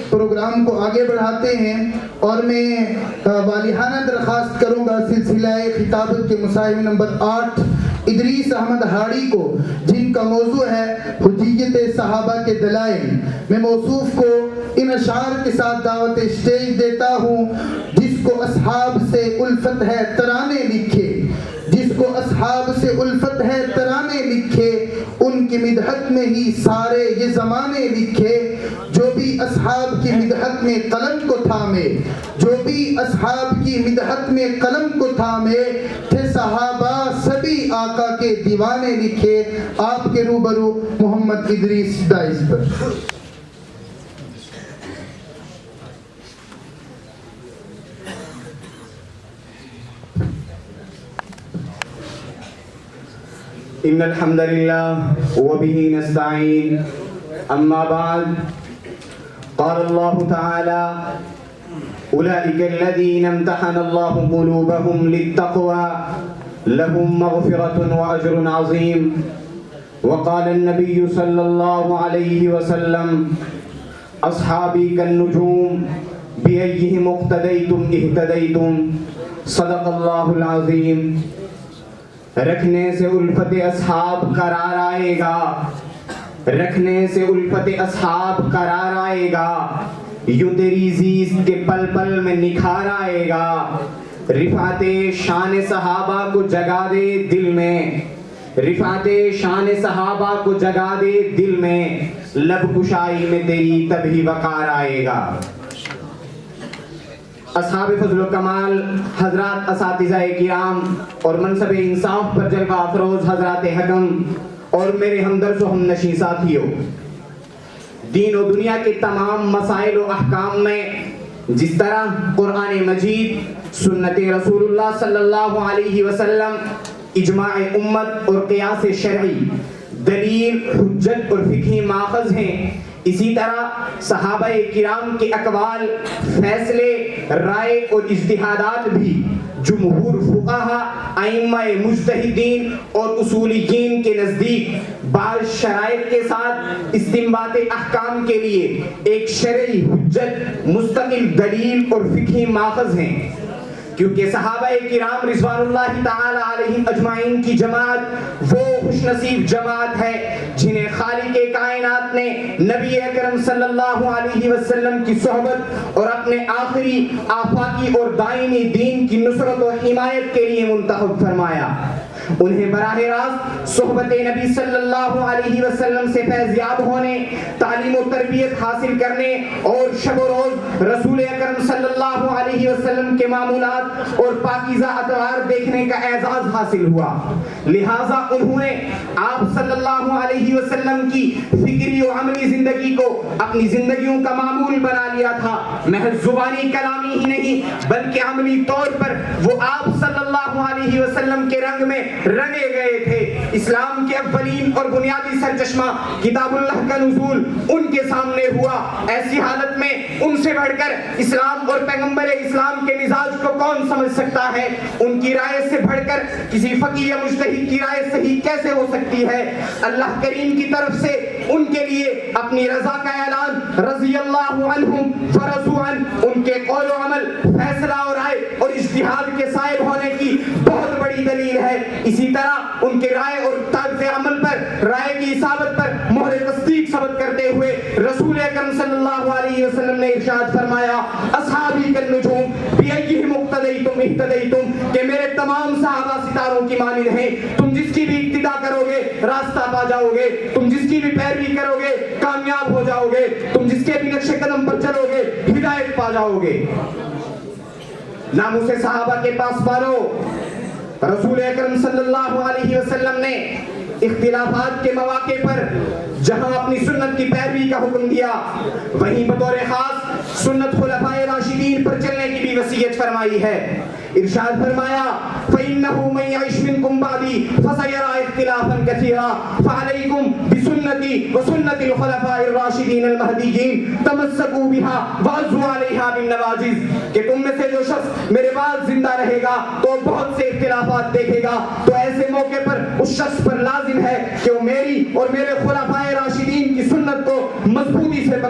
Programme کو آگے بڑھاتے ہیں اور میں والہانہ درخواست کروں گا سلسلہ خطابت کے مصاحب نمبر 8 ادریس احمد ہاڑی کو، جن کا موضوع ہے حجیت صحابہ کے دلائل، میں موصوف کو ان اشعار کے ساتھ دعوت اسٹیج دیتا ہوں۔ جس کو اصحاب سے الفت ہے ترانے لکھے، جس کو اصحاب سے الفت ہے ترانے لکھے، ان کی مدحت میں ہی سارے یہ زمانے لکھے۔ جو بھی اصحاب کی مدحت میں قلم کو تھامے، جو بھی اصحاب کی مدحت میں قلم کو تھامے، تھے صحابہ سبھی آقا کے دیوانے لکھے۔ آپ کے روبرو محمد ادریس دائز پر۔ ان الحمد لله وبه نستعين، اما بعد، قال الله تعالى اولئك الذين امتحن الله قلوبهم للتقوى لهم مغفرة واجر عظيم۔ وقال النبي صلى الله عليه وسلم اصحابي كالنجوم بأيهم اقتديتم اهتديتم۔ صدق الله العظيم۔ رکھنے سے الفت اصحاب قرار آئے گا، رکھنے سے الفت اصحاب قرار آئے گا، یوں تیری زیست کے پل پل میں نکھار آئے گا۔ رفعت شان صحابہ کو جگا دے دل میں، رفعت شان صحابہ کو جگا دے دل میں، لب کشائی میں تیری تبھی وقار آئے گا۔ اصحاب فضل و کمال حضرات اساتذہ کرام اور منصب انصاف پر جلوہ افروز حضرات حکم اور میرے ہمدرد و ہم نشیں ساتھیوں، دین و دنیا کے تمام مسائل و احکام میں جس طرح قرآن مجید، سنت رسول اللہ صلی اللہ علیہ وسلم، اجماع امت اور قیاس شرعی دلیل، حجت اور فقہی ماخذ ہیں، اسی طرح صحابہ کرام کے اقوال، فیصلے، رائے اور اجتہادات بھی جمہور فقہا، ائمہ مجتہدین اور اصولیین کے نزدیک بعض شرائط کے ساتھ استنباط احکام کے لیے ایک شرعی حجت، مستقل دلیل اور فقہی ماخذ ہیں۔ کیونکہ صحابہ کرام رضوان اللہ تعالی علیہم اجمعین کی جماعت وہ خوش نصیب جماعت ہے جنہیں خالق کائنات نے نبی اکرم صلی اللہ علیہ وسلم کی صحبت اور اپنے آخری آفاقی اور دائمی دین کی نصرت و حمایت کے لیے منتخب فرمایا۔ انہیں براہ راست صحبت نبی صلی اللہ علیہ وسلم سے فیضیاب ہونے، تعلیم و تربیت حاصل کرنے اور شب و روز رسول اکرم صلی اللہ علیہ وسلم کے معمولات اور پاکیزہ اطوار دیکھنے کا اعزاز حاصل ہوا۔ لہٰذا انہوں نے آپ صلی اللہ علیہ وسلم کی فکری و عملی زندگی کو اپنی زندگیوں کا معمول بنا لیا تھا۔ محض زبانی کلامی ہی نہیں بلکہ عملی طور پر وہ آپ صلی اللہ علیہ وسلم کے رنگ میں رنگے گئے تھے۔ اسلام کے اولین اور بنیادی سرچشمہ کتاب اللہ کا نزول ان کے سامنے ہوا۔ ایسی حالت میں ان سے بڑھ کر اسلام اور پیغمبر اسلام کے مزاج کو کون سمجھ سکتا ہے؟ ان کی رائے سے بڑھ کر کسی فقیہ یا مجتہد کی رائے صحیح کیسے ہو سکتی ہے؟ اللہ کریم کی طرف سے ان کے لیے اپنی رضا کا اعلان، رضی اللہ عنہم ورضوا عنہ، ان کے قول و عمل، فیصلہ اور رائے اور اجتہاد کے صاحب ہونے کی بہت بڑی دلیل ہے۔ اسی طرح ان کے رائے اور طرز عمل پر، رائے کی اصابت پر مہر تصدیق ثبت کرتے ہوئے رسول اکرم صلی اللہ علیہ وسلم نے ارشاد فرمایا، اصحابی کالنجوم بیئیہم اقتدیتم اہتدیتم، کہ میرے تمام صحابہ ستاروں کی مانند ہیں، تم جس کی بھی اقتدا کرو گے راستہ پا جاؤ گے، تم جس کی بھی پیروی کرو گے کامیاب ہو جاؤ گے، تم جس کے بھی نقش قدم پر چلو گے ہدایت پا جاؤ گے۔ ناموس صحابہ کے پاسبانوں، رسول اکرم صلی اللہ علیہ وسلم نے اختلافات کے مواقع پر جہاں اپنی سنت کی پیروی کا حکم دیا، وہیں بطور خاص سنت خلفائے راشدین پر چلنے کی بھی وصیت فرمائی ہے۔ ارشاد فرمایا، فَإِنَّهُ مَن يَعِشْ مِنكُم بَعْدِي فَسَيَرَىٰ اخْتِلَافًا كَثِيرًا فَعَلَيْكُم بِسُنَّتِي وَسُنَّتِ الْخُلَفَاءِ الرَّاشِدِينَ الْمَهْدِيِّينَ تَمَسَّكُوا بِهَا وَعَضُّوا عَلَيْهَا بِالنَّوَاجِذ، کہ تم میں سے جو شخص میرے بعد زندہ رہے گا تو بہت سے اختلافات دیکھے گا، تو ایسے موقع پر اس شخص پر لازم ہے کہ وہ میری اور میرے خلفائے راشدین کی سنت کو مضبوطی سے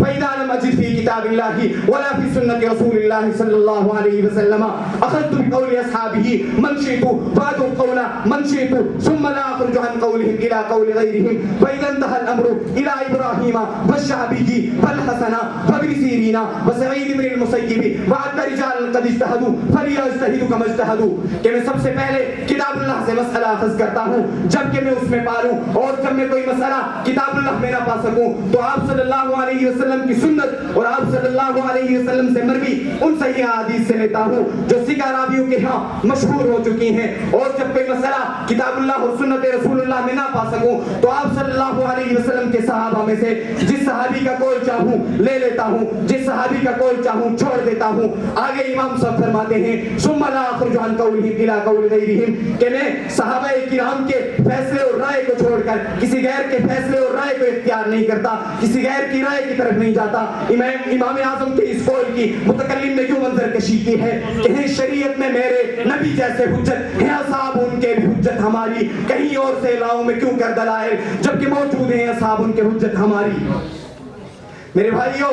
فإذا لم أجد في كتاب الله ولا في سنة رسول الله صلى الله عليه وسلم أخذت بقول أصحابه من شئت بعد قول من شئت ثم لا أخرج عن قولهم إلى قول غيرهم فإذا انتهى الأمر إلى إبراهيم والشعبي والحسن وابن سيرين وسعيد بن المسيب وعد رجال قد اجتهدوا فليجتهدوا كما اجتهدوا کہ میں سب سے پہلے کتاب اللہ سے مسئلہ اخذ کرتا ہوں جبکہ میں اس میں پالوں، اور جب میں کوئی مسئلہ کتاب اللہ میں نہ پا سکوں تو آپ صلی اللہ علیہ وسلم کی سنت اور آپ صلی اللہ علیہ وسلم سے مروی ان صحیح حدیث سے لیتا ہوں جو سکہ راویوں کے ہاں مشہور ہو چکی ہیں، اور جب کوئی مسئلہ کتاب اللہ اور سنت رسول اللہ میں نہ پا سکوں تو آپ صلی اللہ علیہ وسلم کے صحابہ میں سے جس صحابی کا قول چاہوں لے لیتا ہوں، جس صحابی کا قول چاہوں چھوڑ دیتا ہوں۔ آگے امام صاحب فرماتے ہیں ثم لا اخرج عن قولهم الى قول غیرهم کہ میں صحابہ کرام کے فیصلے اور رائے کو چھوڑ کر کسی غیر کے فیصلے اور رائے کو اختیار نہیں کرتا، کسی غیر کی رائے کی طرف نہیں جاتا۔ امام اعظم کے اس قول کی متکلم نے کیوں منظر کشی کی ہے کہ ہیں شریعت میں میرے نبی جیسے حجت ہیں، اصحاب ان کے بھی حجت ہماری، کہیں اور سے لاؤں میں کیوں کر دلائل جبکہ موجود ہیں اصحاب ان کے حجت ہماری۔ میرے بھائیوں،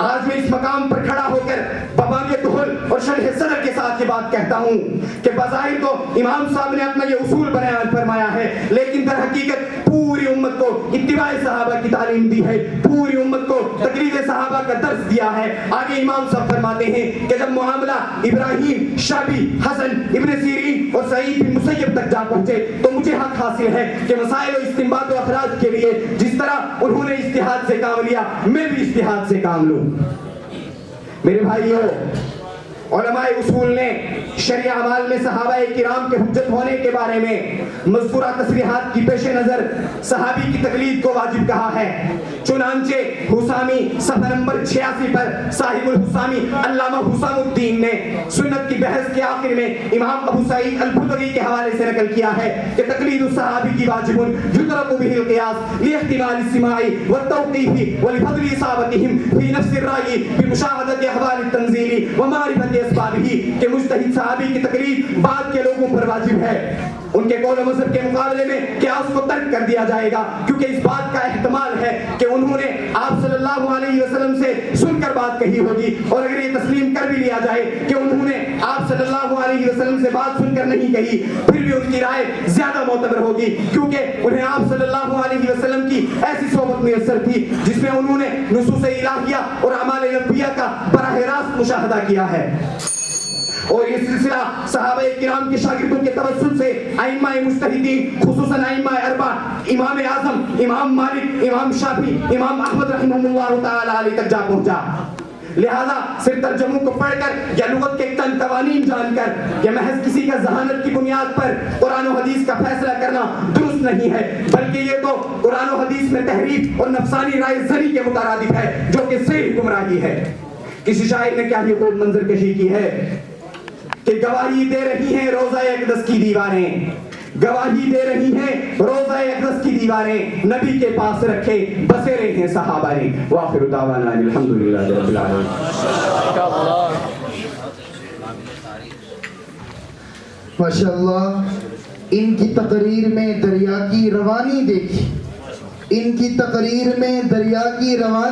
آج میں اس مقام پر کھڑا ہو کر ببانی دہل اور شرح صدر کے ساتھ یہ بات کہتا ہوں کہ بظاہر تو امام صاحب نے اپنا یہ اصول بیان فرمایا ہے، لیکن در حقیقت پوری امت کو اتباع صحابہ کی تعلیم دی ہے، پوری امت کو تقلید صحابہ کا درس دیا ہے۔ آگے امام صاحب فرماتے ہیں کہ جب معاملہ ابراہیم، شعبی، حسن، ابن سیرین اور سعید بن مسیب تک جا پہنچے تو مجھے حق حاصل ہے کہ مسائل و استنباط و اخراج کے لیے جس طرح انہوں نے اجتہاد سے کام لیا میں بھی اجتہاد سے کام لوں۔ میرے بھائیوں، علماء اصول نے شرعی اعمال میں صحابہ کرام کے حجت ہونے کے بارے میں مذکورہ تصریحات کی پیش نظر صحابی کی تقلید کو واجب کہا ہے۔ چنانچہ حسامی صفحہ نمبر 86 پر صاحب الحسامی علامہ حسام الدین نے سنت کی بحث کے آخر میں امام ابو سعید البدری کے حوالے سے نقل کیا ہے کہ تقلید الصحابی کی واجب یترک به القیاس لاحتمال السماع والتوقیف ولفضل اصابتهم فی نفس الرأی بمشاہدت احوال التنزیل ومعرفت اسبابہ، کہ مجتہد صحابی کی تقلید بعد کے لوگوں پر واجب ہے۔ ان کے قول و مذہب کے مقابلے میں قیاس کو ترک کر دیا جائے گا، کیونکہ اس بات کا احتمال ہے کہ انہوں نے آپ صلی اللہ علیہ وسلم سے سن کر بات کہی ہوگی، اور اگر یہ تسلیم کر بھی لیا جائے کہ انہوں نے آپ صلی اللہ علیہ وسلم سے بات سن کر نہیں کہی، پھر بھی ان کی رائے زیادہ معتبر ہوگی، کیونکہ انہیں آپ صلی اللہ علیہ وسلم کی ایسی صحبت میسر تھی جس میں انہوں نے نصوص الہیہ اور اعمال انبیاء کا براہ راست مشاہدہ کیا ہے۔ اور یہ سلسلہ صحابہ کرام کے شاگردوں کے توسط سے ائمہ مجتہدین خصوصاً ائمہ اربع امام اعظم امام مالک امام شافعی امام احمد رحمہ اللہ تعالی علیہ تک جا پہنچا۔ لہذا صرف ترجموں کو پڑھ کر یا لغت کے چند قوانین جان کر یا محض کسی کا ذہانت کی بنیاد پر قرآن و حدیث کا فیصلہ کرنا درست نہیں ہے، بلکہ یہ تو قرآن و حدیث میں تحریف اور نفسانی رائے زنی کے مترادف ہے، جو کہ صحیح گمراہی ہے۔ کسی شاعر نے کیا یہ خوب منظر کشی کی ہے کہ گواہی دے رہی ہیں روضہ اقدس کی دیواریں، گواہی دے رہی ہیں روضہ اقدس کی دیواریں، نبی کے پاس رکھے بسیرے ہیں صحابہ نے۔ وآخر دعوانا الحمدللہ رب العالمین۔ ماشاءاللہ، ان کی تقریر میں دریا کی روانی دیکھی، ان کی تقریر میں دریا کی روانی